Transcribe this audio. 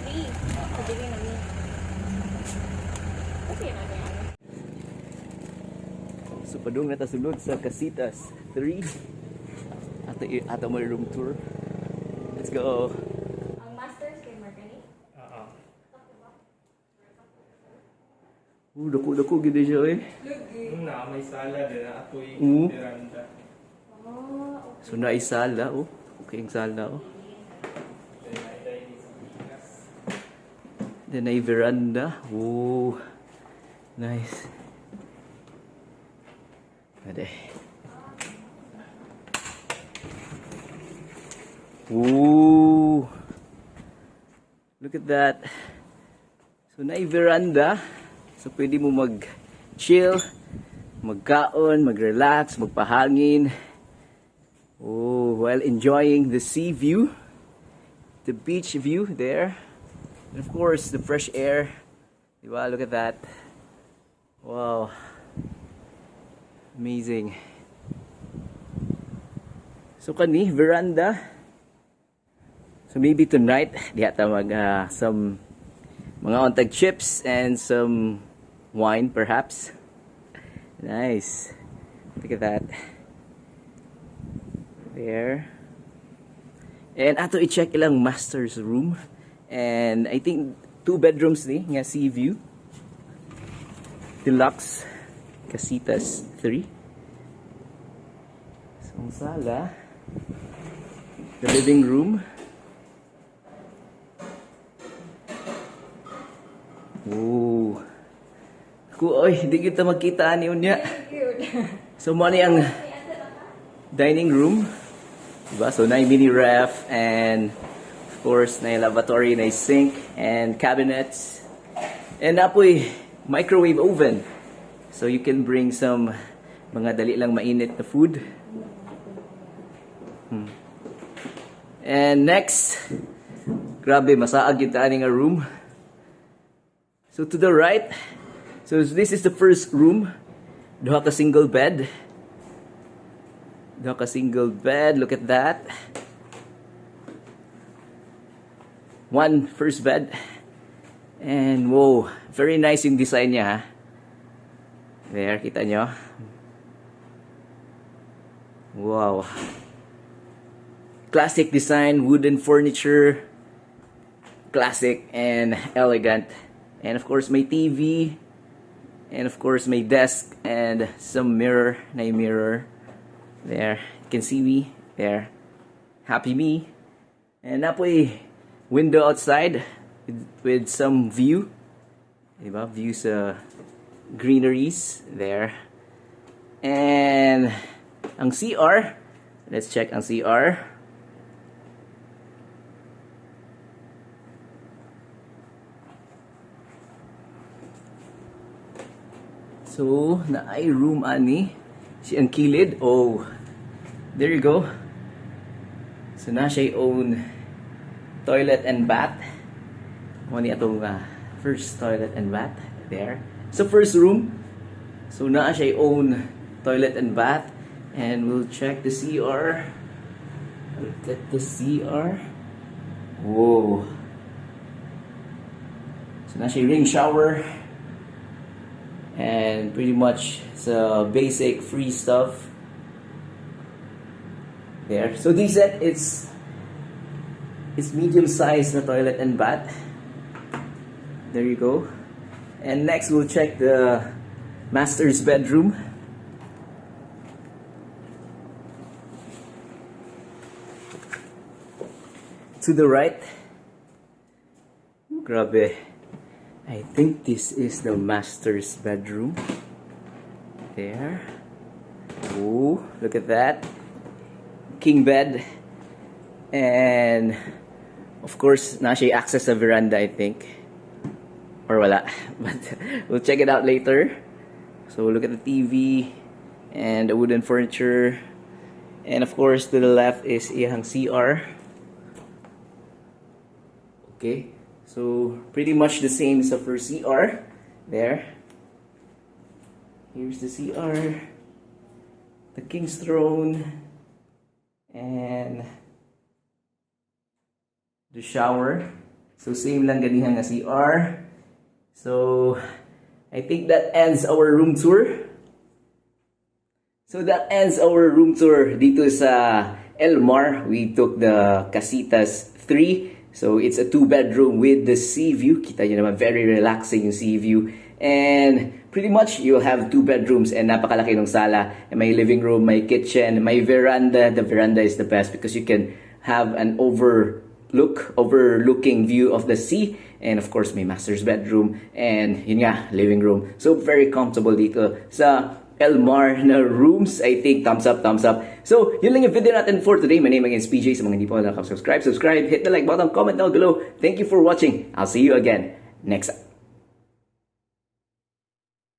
free. Pabili namin. Okay na yan. So padung na ta sulod sa Casitas 3. Ato mo room tour. Let's go. Ang masters kay Margani? Oo. Dako-dako gid siya eh. Na may sala din na ako'y veranda. Oh, So na sala oh. Okay ang sala oh. Then ay veranda. Oh. Nice. Ade. Ooh. Look at that. So na veranda. So pwede mo mag-chill, magkaon, mag-relax, magpahangin. Oh, while enjoying the sea view, the beach view there. And of course, the fresh air. Diba? Look at that. Wow. Amazing. So kani veranda. So maybe tonight diha ta mag some mga ontag chips and some wine perhaps. Nice. Look at that. There. And ato i-check ilang master's room. And I think 2 bedrooms ni nga sea view. Deluxe Casitas 3. So ang sala, the living room. Ooh. Oy, hindi kita magkita ni unya. So mo ni ang dining room. Diba? So na mini ref and of course na lavatory, na sink and cabinets. And apoy microwave oven. So you can bring some mga dali lang mainit na food. And next, grabe masaag yung tani nga room. So to the right, so this is the first room. Duha ka single bed. Duha ka single bed. Look at that. One first bed. And whoa, very nice yung design niya ha. There, kita nyo. Wow. Classic design, wooden furniture. Classic and elegant. And of course, may TV. And of course, may desk and some mirror. Na mirror. There. You can see me. There. Happy me. And napoy window outside with some view. Diba? View sa greeneries. There. And ang CR. Let's check ang CR. So, naay room ani. Si ang kilid. Oh, there you go. So, na siya own toilet and bath. Ano itong first toilet and bath. There. So, first room. So, na siya own toilet and bath. And we'll check the CR. Look at the CR. Whoa. So, na siya ring shower. And pretty much the basic free stuff there. So this set it's medium size na toilet and bath. There you go. And next we'll check the master's bedroom. To the right. Grabe. I think this is the master's bedroom. There. Oh, look at that. King bed. And of course, na siya access sa veranda, I think. Or wala. But we'll check it out later. So look at the TV and the wooden furniture. And of course, to the left is iyang CR. Okay. So, pretty much the same as the first CR. There. Here's the CR. The King's Throne. And the shower. So same lang ganihan nga CR. So I think that ends our room tour. So that ends our room tour dito sa MAR. We took the Casitas 3. So it's a 2-bedroom with the sea view. Kita nyo naman, very relaxing yung sea view. And pretty much, you'll have 2 bedrooms and napakalaki ng sala. And may living room, may kitchen, may veranda. The veranda is the best because you can have an overlooking view of the sea. And of course, may master's bedroom and yun nga, living room. So very comfortable dito sa MAR na rooms. I think thumbs up, thumbs up. So, yun lang yung video natin for today. My name again is Peejay. Sa mga hindi pa nakasubscribe, subscribe, hit the like button, comment down below. Thank you for watching. I'll see you again next time.